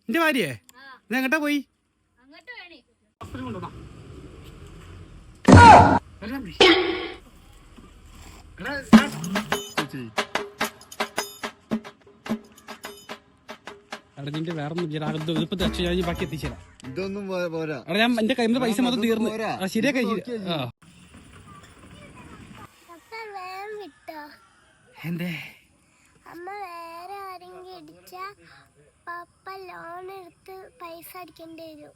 എന്റെ ഭാര്യയെ എങ്ങട്ടാ പോയി? നിന്റെ വേറെ ബാക്കി എത്തിച്ചേരാം. ഇതൊന്നും പോരാ. ഞാൻ എന്റെ കയ്യിൽ നിന്ന് പൈസ മൊത്തം തീർന്നു. ശരിയാ എന്തേ അമ്മ വേറെ ആരെങ്കിലും ഇടിച്ചാ പപ്പ ലോൺ എടുത്ത് പൈസ അടിക്കേണ്ടി വരും.